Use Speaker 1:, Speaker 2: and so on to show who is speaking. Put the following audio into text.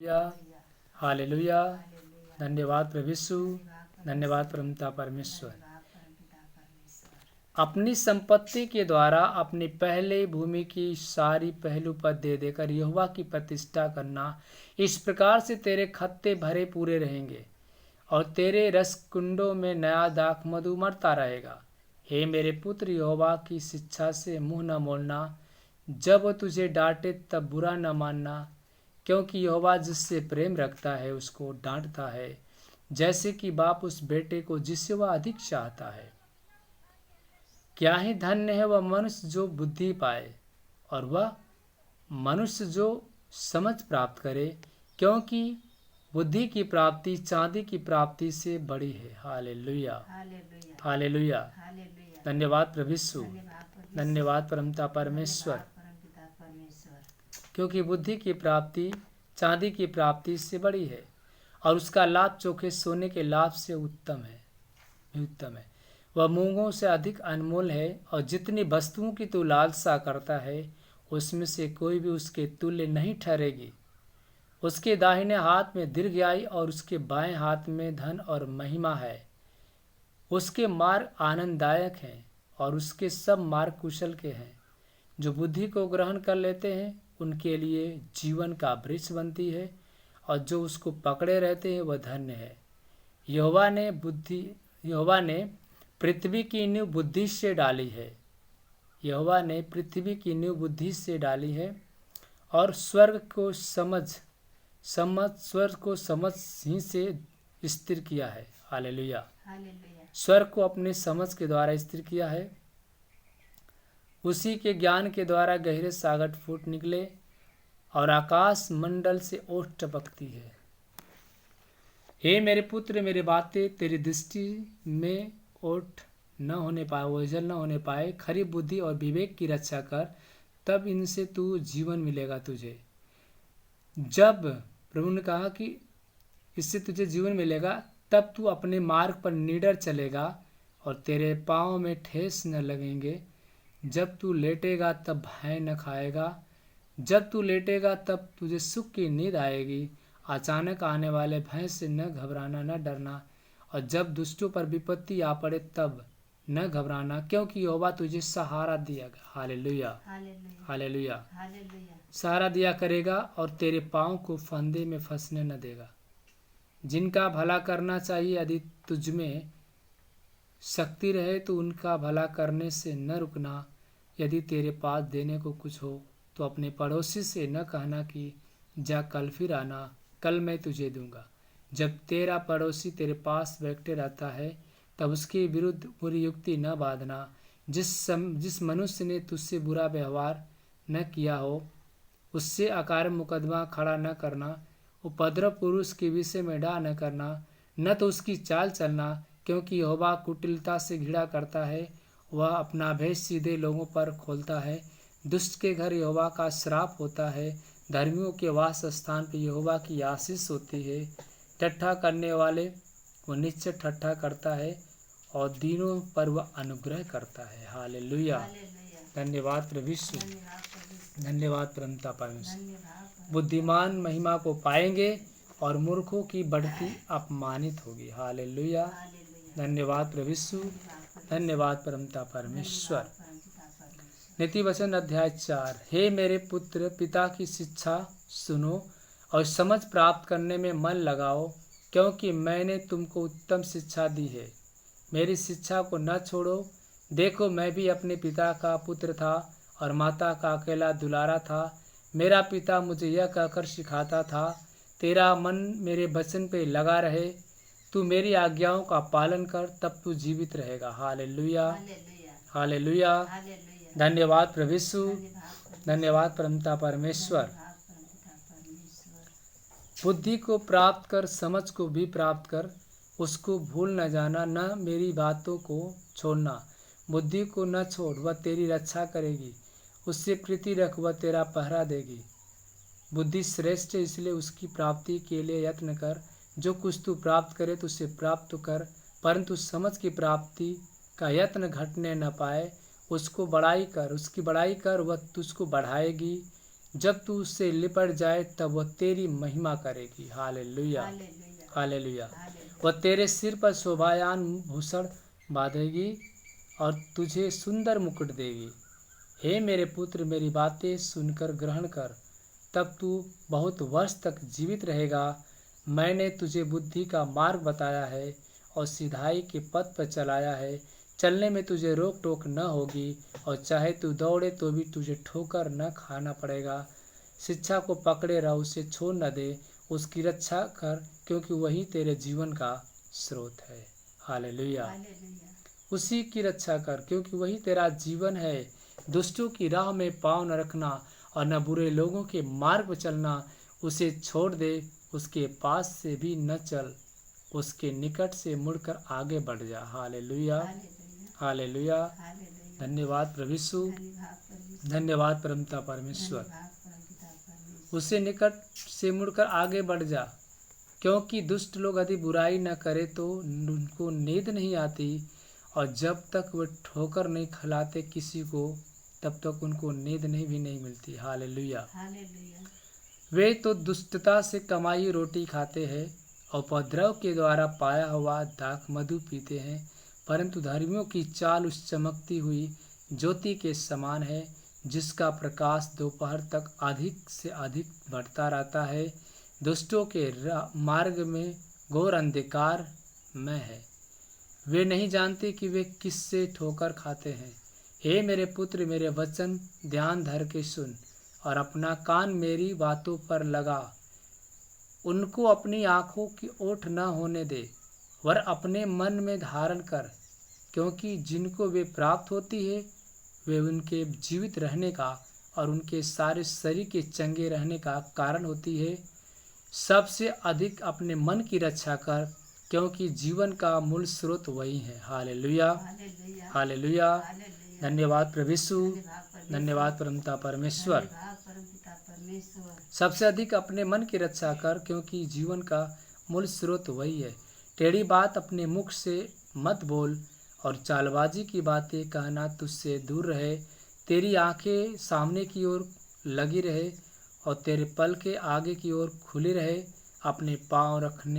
Speaker 1: Hallelujah, hallelujah. धन्यवाद प्रभु यीशु, धन्यवाद परमपिता परमेश्वर। अपनी संपत्ति के द्वारा अपनी पहले भूमि की सारी पहलू पद दे देकर यहोवा की प्रतिष्ठा करना। इस प्रकार से तेरे खत्ते भरे पूरे रहेंगे और तेरे रस कुंडों में नया दाख मधु मरता रहेगा। हे मेरे पुत्र, यहोवा की शिक्षा से मुंह न मोड़ना। जब वह तुझे डांटे तब बुरा न मानना, क्योंकि यहोवा जिससे प्रेम रखता है उसको डांटता है, जैसे कि बाप उस बेटे को जिससे वह अधिक चाहता है। क्या ही धन्य है वह मनुष्य जो बुद्धि पाए और वह मनुष्य जो समझ प्राप्त करे, क्योंकि बुद्धि की प्राप्ति चांदी की प्राप्ति से बड़ी है। Hallelujah, hallelujah. धन्यवाद प्रभु यीशु, धन्यवाद परमपिता परमेश्वर। क्योंकि बुद्धि की प्राप्ति चांदी की प्राप्ति से बड़ी है और उसका लाभ चोखे सोने के लाभ से उत्तम है। वह मूंगों से अधिक अनमोल है और जितनी वस्तुओं की तू लालसा करता है उसमें से कोई भी उसके तुल्य नहीं ठहरेगी। उसके दाहिने हाथ में दीर्घायु और उसके बाएं हाथ में धन और महिमा है। उसके मार्ग आनंददायक हैं और उसके सब मार्ग कुशल के हैं। जो बुद्धि को ग्रहण कर लेते हैं उनके लिए जीवन का वृक्ष बनती है और जो उसको पकड़े रहते हैं वह धन्य है। यहोवा ने पृथ्वी की नींव बुद्धि से डाली है। यहोवा ने पृथ्वी की नींव बुद्धि से डाली है और स्वर्ग को समझ ही से स्थिर किया है। हालेलुया, स्वर्ग को अपने समझ के द्वारा स्थिर किया है। उसी के ज्ञान के द्वारा गहरे सागर फूट निकले और आकाश मंडल से ओट टपकती है। हे मेरे पुत्र, मेरी बातें तेरी दृष्टि में ओट न होने पाए, ओझल न होने पाए। खरी बुद्धि और विवेक की रक्षा कर, तब इनसे तू जीवन मिलेगा तुझे। जब प्रभु ने कहा कि इससे तुझे जीवन मिलेगा, तब तू अपने मार्ग पर निडर चलेगा और तेरे पाँव में ठेस न लगेंगे। जब तू लेटेगा तब भय न खाएगा। जब तू लेटेगा तब तुझे सुख की नींद आएगी। अचानक आने वाले भय से न घबराना, न डरना। और जब दुष्टों पर विपत्ति आ पड़े तब न घबराना, क्योंकि यहोवा तुझे सहारा दिएगा। Hallelujah, hallelujah. सहारा दिया करेगा और तेरे पाँव को फंदे में फंसने न देगा। जिनका भला करना चाहिए, यदि तुझ में शक्ति रहे तो उनका भला करने से न रुकना। यदि तेरे पास देने को कुछ हो तो अपने पड़ोसी से न कहना कि जा कल फिर आना, कल मैं तुझे दूंगा। जब तेरा पड़ोसी तेरे पास बैठे रहता है तब उसके विरुद्ध बुरी युक्ति न बांधना। जिस मनुष्य ने तुझसे बुरा व्यवहार न किया हो उससे अकारण मुकदमा खड़ा न करना। उपद्रव पुरुष के विषय में डा न करना, न तो उसकी चाल चलना, क्योंकि यहोवा कुटिलता से घृणा करता है। वह अपना भेष सीधे लोगों पर खोलता है। दुष्ट के घर यहोवा का श्राप होता है, धर्मियों के वास स्थान पर यहोवा की आशीष होती है। ठट्ठा करने वाले वो निश्चय ठट्ठा करता है और दीनों पर वह अनुग्रह करता है। हालेलुया, धन्यवाद प्रभु यीशु, धन्यवाद परमपिता परमेश्वर। बुद्धिमान महिमा को पाएंगे और मूर्खों की बढ़ती अपमानित होगी। हालेलुया, धन्यवाद प्रभु यीशु, धन्यवाद परमपिता परमेश्वर। नीति वचन अध्याय 4। हे मेरे पुत्र, पिता की शिक्षा सुनो और समझ प्राप्त करने में मन लगाओ, क्योंकि मैंने तुमको उत्तम शिक्षा दी है। मेरी शिक्षा को न छोड़ो। देखो, मैं भी अपने पिता का पुत्र था और माता का अकेला दुलारा था। मेरा पिता मुझे यह कहकर सिखाता था, तेरा मन मेरे वचन पे लगा रहे, तू मेरी आज्ञाओं का पालन कर, तब तू जीवित रहेगा। Hallelujah, hallelujah. धन्यवाद प्रभु यीशु, धन्यवाद परमपिता परमेश्वर। बुद्धि को प्राप्त कर, समझ को भी प्राप्त कर, उसको भूल न जाना, न मेरी बातों को छोड़ना। बुद्धि को न छोड़, वह तेरी रक्षा करेगी। उससे प्रीति रख, वह तेरा पहरा देगी। बुद्धि श्रेष्ठ है, इसलिए उसकी प्राप्ति के लिए यत्न कर। जो कुछ तू प्राप्त करे तो उसे प्राप्त तो कर, परंतु समझ की प्राप्ति का यत्न घटने न पाए। उसकी बड़ाई कर, वह तुझको बढ़ाएगी। जब तू उससे लिपट जाए तब वह तेरी महिमा करेगी। Hallelujah, hallelujah. वह तेरे सिर पर शोभायान भूषण बांधेगी और तुझे सुंदर मुकुट देगी। हे मेरे पुत्र, मेरी बातें सुनकर ग्रहण कर, तब तू बहुत वर्ष तक जीवित रहेगा। मैंने तुझे बुद्धि का मार्ग बताया है और सिधाई के पथ पर चलाया है। चलने में तुझे रोक टोक न होगी, और चाहे तू दौड़े तो भी तुझे ठोकर न खाना पड़ेगा। शिक्षा को पकड़े रह, उसे छोड़ न दे, उसकी रक्षा कर, क्योंकि वही तेरे जीवन का स्रोत है। हालेलुया। उसी की रक्षा कर, क्योंकि वही तेरा जीवन है। दुष्टों की राह में पाँव न रखना और न बुरे लोगों के मार्ग पर चलना। उसे छोड़ दे, उसके पास से भी न चल, उसके निकट से मुड़कर आगे बढ़ जा। Hallelujah, hallelujah. धन्यवाद प्रभु यीशु, धन्यवाद परमपिता परमेश्वर। उससे निकट से मुड़कर आगे बढ़ जा, क्योंकि दुष्ट लोग यदि बुराई न करे तो उनको नींद नहीं आती, और जब तक वे ठोकर नहीं खिलाते किसी को, तब तक उनको नींद भी नहीं मिलती। हालेलुया। वे तो दुष्टता से कमाई रोटी खाते हैं और उपद्रव के द्वारा पाया हुआ दाख मधु पीते हैं, परंतु धर्मियों की चाल उस चमकती हुई ज्योति के समान है, जिसका प्रकाश दोपहर तक अधिक से अधिक बढ़ता रहता है। दुष्टों के मार्ग में घोर अंधकार में है, वे नहीं जानते कि वे किससे ठोकर खाते हैं। हे मेरे पुत्र, मेरे वचन ध्यान धर के सुन और अपना कान मेरी बातों पर लगा। उनको अपनी आँखों की ओट न होने दे, वर अपने मन में धारण कर, क्योंकि जिनको वे प्राप्त होती है वे उनके जीवित रहने का और उनके सारे शरीर के चंगे रहने का कारण होती है। सबसे अधिक अपने मन की रक्षा कर, क्योंकि जीवन का मूल स्रोत वही है। Hallelujah, hallelujah. धन्यवाद प्रभु यीशु, धन्यवाद परमपिता परमेश्वर। सबसे अधिक अपने मन की रक्षा कर, क्योंकि जीवन का मूल स्रोत वही है। टेढ़ी बात अपने मुख से मत बोल, और चालबाजी की बातें कहना तुझसे दूर रहे। तेरी आंखें सामने की ओर लगी रहे और तेरे पल के आगे की ओर खुली रहे। अपने पाँव रखने